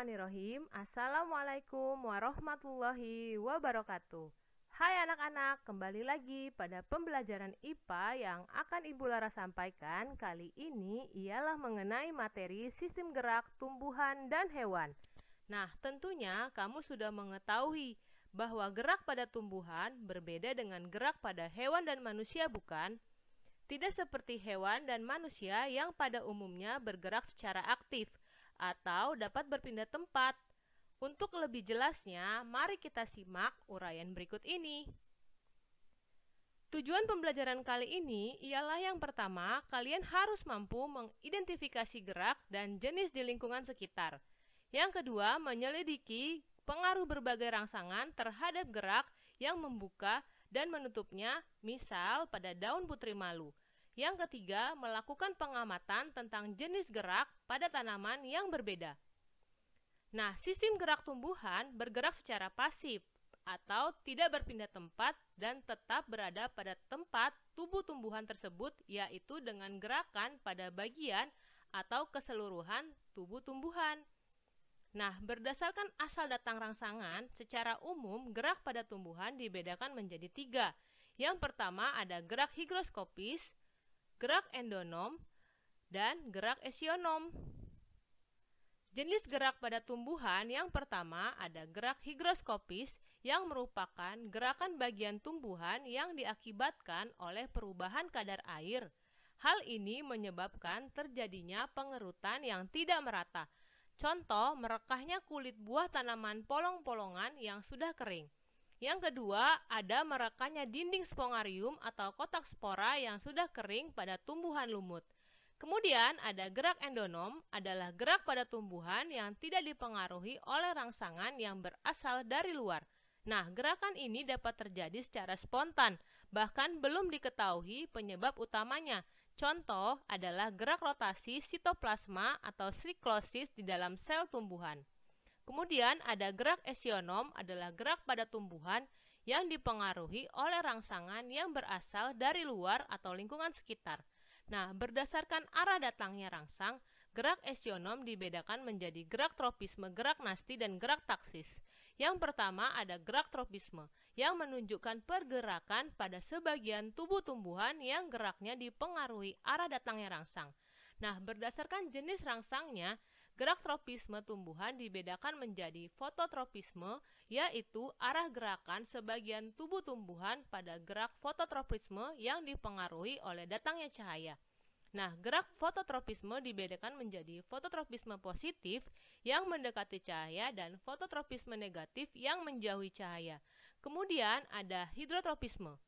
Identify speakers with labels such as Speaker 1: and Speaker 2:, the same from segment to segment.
Speaker 1: Bismillahirrahmanirrahim. Assalamualaikum warahmatullahi wabarakatuh. Hai anak-anak, kembali lagi pada pembelajaran IPA yang akan Ibu Lara sampaikan kali ini ialah mengenai materi sistem gerak tumbuhan dan hewan. Nah, tentunya kamu sudah mengetahui bahwa gerak pada tumbuhan berbeda dengan gerak pada hewan dan manusia, bukan? Tidak seperti hewan dan manusia yang pada umumnya bergerak secara aktif atau dapat berpindah tempat. Untuk lebih jelasnya, mari kita simak uraian berikut ini. Tujuan pembelajaran kali ini ialah yang pertama, kalian harus mampu mengidentifikasi gerak dan jenis di lingkungan sekitar. Yang kedua, menyelidiki pengaruh berbagai rangsangan terhadap gerak yang membuka dan menutupnya, misal pada daun putri malu. Yang ketiga, melakukan pengamatan tentang jenis gerak pada tanaman yang berbeda. Nah, sistem gerak tumbuhan bergerak secara pasif atau tidak berpindah tempat dan tetap berada pada tempat tubuh tumbuhan tersebut, yaitu dengan gerakan pada bagian atau keseluruhan tubuh tumbuhan. Nah, berdasarkan asal datang rangsangan, secara umum gerak pada tumbuhan dibedakan menjadi tiga. Yang pertama ada gerak higroskopis, gerak endonom, dan gerak esionom. Jenis gerak pada tumbuhan yang pertama ada gerak higroskopis yang merupakan gerakan bagian tumbuhan yang diakibatkan oleh perubahan kadar air. Hal ini menyebabkan terjadinya pengerutan yang tidak merata. Contoh, merekahnya kulit buah tanaman polong-polongan yang sudah kering. Yang kedua, ada merekahnya dinding spongarium atau kotak spora yang sudah kering pada tumbuhan lumut. Kemudian ada gerak endonom, adalah gerak pada tumbuhan yang tidak dipengaruhi oleh rangsangan yang berasal dari luar. Nah, gerakan ini dapat terjadi secara spontan, bahkan belum diketahui penyebab utamanya. Contoh adalah gerak rotasi sitoplasma atau siklosis di dalam sel tumbuhan. Kemudian ada gerak esionom, adalah gerak pada tumbuhan yang dipengaruhi oleh rangsangan yang berasal dari luar atau lingkungan sekitar. Nah, berdasarkan arah datangnya rangsang, gerak esionom dibedakan menjadi gerak tropisme, gerak nasti, dan gerak taksis. Yang pertama ada gerak tropisme, yang menunjukkan pergerakan pada sebagian tubuh tumbuhan yang geraknya dipengaruhi arah datangnya rangsang. Nah, berdasarkan jenis rangsangnya, gerak tropisme tumbuhan dibedakan menjadi fototropisme, yaitu arah gerakan sebagian tubuh tumbuhan pada gerak fototropisme yang dipengaruhi oleh datangnya cahaya. Nah, gerak fototropisme dibedakan menjadi fototropisme positif yang mendekati cahaya dan fototropisme negatif yang menjauhi cahaya. Kemudian ada hidrotropisme,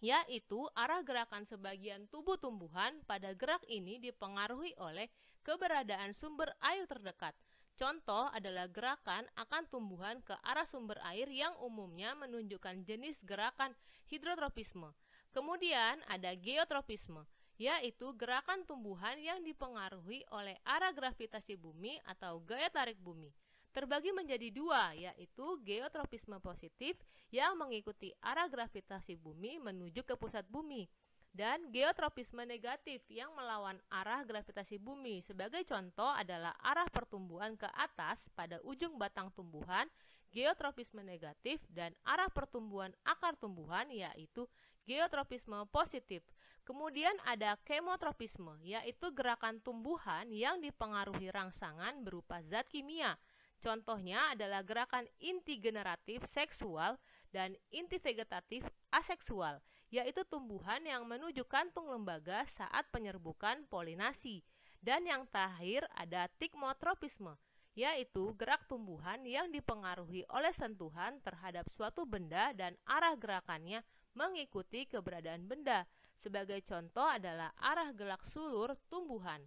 Speaker 1: yaitu arah gerakan sebagian tubuh tumbuhan pada gerak ini dipengaruhi oleh keberadaan sumber air terdekat. Contoh adalah gerakan akan tumbuhan ke arah sumber air yang umumnya menunjukkan jenis gerakan hidrotropisme. Kemudian ada geotropisme, yaitu gerakan tumbuhan yang dipengaruhi oleh arah gravitasi bumi atau gaya tarik bumi. Terbagi menjadi dua, yaitu geotropisme positif yang mengikuti arah gravitasi bumi menuju ke pusat bumi, dan geotropisme negatif yang melawan arah gravitasi bumi. Sebagai contoh adalah arah pertumbuhan ke atas pada ujung batang tumbuhan, geotropisme negatif, dan arah pertumbuhan akar tumbuhan, yaitu geotropisme positif. Kemudian ada kemotropisme, yaitu gerakan tumbuhan yang dipengaruhi rangsangan berupa zat kimia. Contohnya adalah gerakan inti generatif seksual dan inti vegetatif aseksual, yaitu tumbuhan yang menuju kantung lembaga saat penyerbukan polinasi. Dan yang terakhir ada tikmotropisme, yaitu gerak tumbuhan yang dipengaruhi oleh sentuhan terhadap suatu benda dan arah gerakannya mengikuti keberadaan benda. Sebagai contoh adalah arah gerak sulur tumbuhan.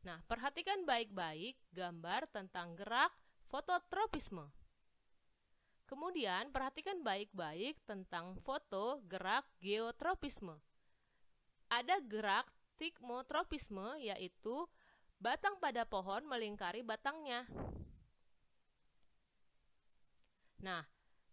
Speaker 1: Nah, perhatikan baik-baik gambar tentang gerak fototropisme. Kemudian, perhatikan baik-baik tentang foto gerak geotropisme. Ada gerak tikmotropisme, yaitu batang pada pohon melingkari batangnya. Nah,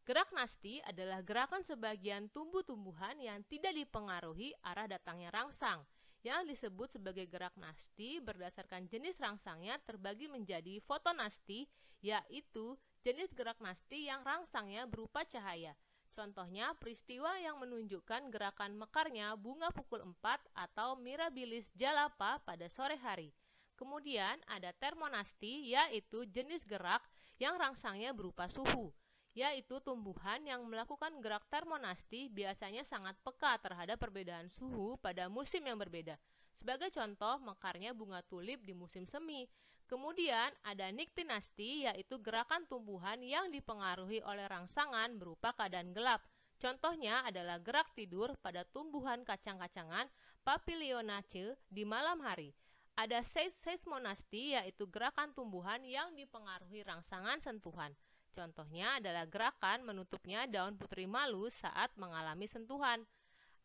Speaker 1: gerak nasti adalah gerakan sebagian tumbuh-tumbuhan yang tidak dipengaruhi arah datangnya rangsang, yang disebut sebagai gerak nasti berdasarkan jenis rangsangnya terbagi menjadi fotonasti, yaitu jenis gerak nasti yang rangsangnya berupa cahaya. Contohnya peristiwa yang menunjukkan gerakan mekarnya bunga pukul 4 atau Mirabilis jalapa pada sore hari. Kemudian ada termonasti, yaitu jenis gerak yang rangsangnya berupa suhu, yaitu tumbuhan yang melakukan gerak termonasti biasanya sangat peka terhadap perbedaan suhu pada musim yang berbeda. Sebagai contoh, mekarnya bunga tulip di musim semi. Kemudian ada niktinasti, yaitu gerakan tumbuhan yang dipengaruhi oleh rangsangan berupa keadaan gelap. Contohnya adalah gerak tidur pada tumbuhan kacang-kacangan Papilionaceae di malam hari. Ada seismonasti, yaitu gerakan tumbuhan yang dipengaruhi rangsangan sentuhan. Contohnya adalah gerakan menutupnya daun putri malu saat mengalami sentuhan.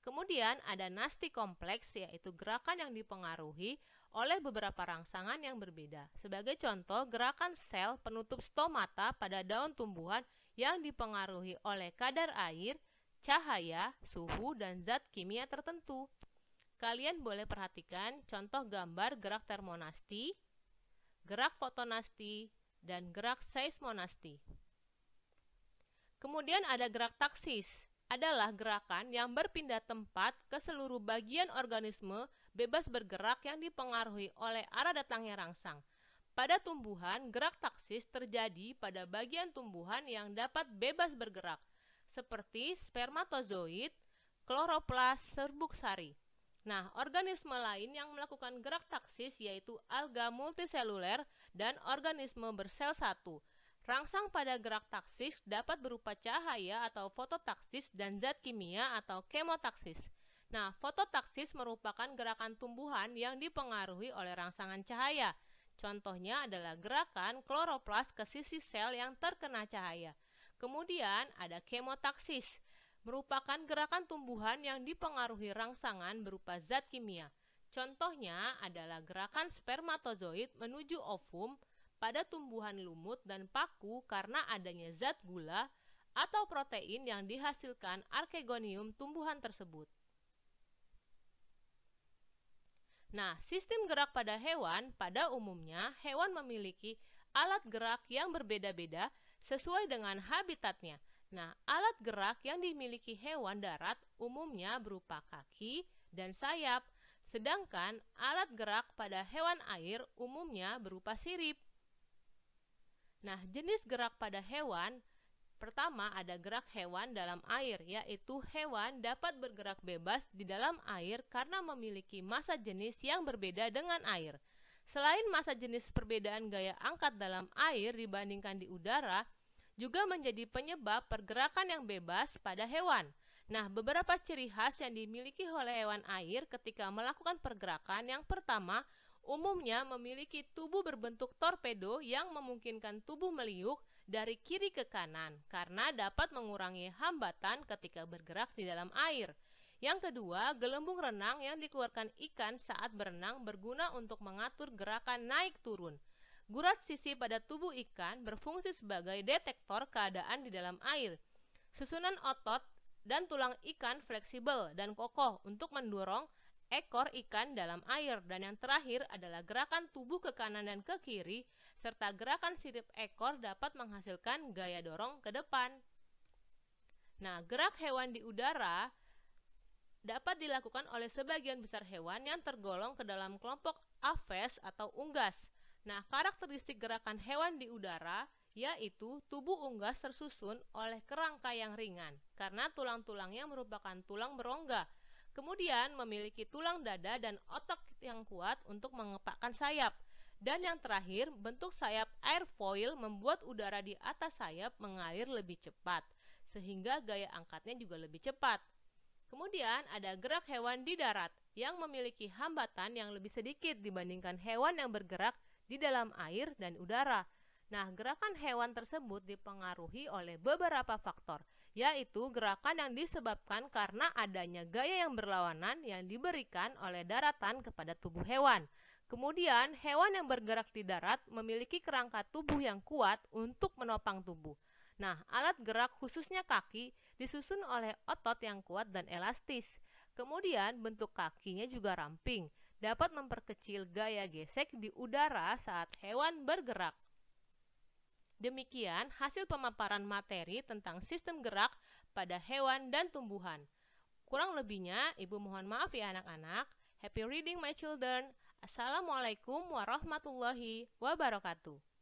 Speaker 1: Kemudian ada nasti kompleks, yaitu gerakan yang dipengaruhi oleh beberapa rangsangan yang berbeda. Sebagai contoh, gerakan sel penutup stomata pada daun tumbuhan yang dipengaruhi oleh kadar air, cahaya, suhu, dan zat kimia tertentu. Kalian boleh perhatikan contoh gambar gerak termonasti, gerak fotonasti, dan gerak seismonasti. Kemudian ada gerak taksis, adalah gerakan yang berpindah tempat ke seluruh bagian organisme bebas bergerak yang dipengaruhi oleh arah datangnya rangsang. Pada tumbuhan, gerak taksis terjadi pada bagian tumbuhan yang dapat bebas bergerak, seperti spermatozoid, kloroplas, serbuk sari. Nah, organisme lain yang melakukan gerak taksis yaitu alga multiseluler dan organisme bersel satu. Rangsang pada gerak taksis dapat berupa cahaya atau fototaksis dan zat kimia atau kemotaksis. Nah, fototaksis merupakan gerakan tumbuhan yang dipengaruhi oleh rangsangan cahaya. Contohnya adalah gerakan kloroplas ke sisi sel yang terkena cahaya. Kemudian ada kemotaksis, merupakan gerakan tumbuhan yang dipengaruhi rangsangan berupa zat kimia. Contohnya adalah gerakan spermatozoid menuju ovum pada tumbuhan lumut dan paku karena adanya zat gula atau protein yang dihasilkan archegonium tumbuhan tersebut. Nah, sistem gerak pada hewan, pada umumnya hewan memiliki alat gerak yang berbeda-beda sesuai dengan habitatnya. Nah, alat gerak yang dimiliki hewan darat umumnya berupa kaki dan sayap, sedangkan alat gerak pada hewan air umumnya berupa sirip. Nah, jenis gerak pada hewan, pertama ada gerak hewan dalam air, yaitu hewan dapat bergerak bebas di dalam air karena memiliki massa jenis yang berbeda dengan air. Selain massa jenis perbedaan gaya angkat dalam air dibandingkan di udara, juga menjadi penyebab pergerakan yang bebas pada hewan. Nah, beberapa ciri khas yang dimiliki oleh hewan air ketika melakukan pergerakan, yang pertama, umumnya memiliki tubuh berbentuk torpedo yang memungkinkan tubuh meliuk dari kiri ke kanan karena dapat mengurangi hambatan ketika bergerak di dalam air. Yang kedua, gelembung renang yang dikeluarkan ikan saat berenang berguna untuk mengatur gerakan naik turun. Gurat sisi pada tubuh ikan berfungsi sebagai detektor keadaan di dalam air. Susunan otot dan tulang ikan fleksibel dan kokoh untuk mendorong ekor ikan dalam air. Dan yang terakhir adalah gerakan tubuh ke kanan dan ke kiri, serta gerakan sirip ekor dapat menghasilkan gaya dorong ke depan. Nah, gerak hewan di udara dapat dilakukan oleh sebagian besar hewan yang tergolong ke dalam kelompok aves atau unggas. Nah, karakteristik gerakan hewan di udara yaitu tubuh unggas tersusun oleh kerangka yang ringan karena tulang-tulangnya merupakan tulang berongga. Kemudian memiliki tulang dada dan otot yang kuat untuk mengepakkan sayap. Dan yang terakhir, bentuk sayap airfoil membuat udara di atas sayap mengalir lebih cepat, sehingga gaya angkatnya juga lebih cepat. Kemudian ada gerak hewan di darat yang memiliki hambatan yang lebih sedikit dibandingkan hewan yang bergerak di dalam air dan udara. Nah, gerakan hewan tersebut dipengaruhi oleh beberapa faktor, yaitu gerakan yang disebabkan karena adanya gaya yang berlawanan yang diberikan oleh daratan kepada tubuh hewan. Kemudian, hewan yang bergerak di darat memiliki kerangka tubuh yang kuat untuk menopang tubuh. Nah, alat gerak khususnya kaki disusun oleh otot yang kuat dan elastis. Kemudian bentuk kakinya juga ramping, dapat memperkecil gaya gesek di udara saat hewan bergerak. Demikian hasil pemaparan materi tentang sistem gerak pada hewan dan tumbuhan. Kurang lebihnya, Ibu mohon maaf ya anak-anak. Happy reading my children. Assalamualaikum warahmatullahi wabarakatuh.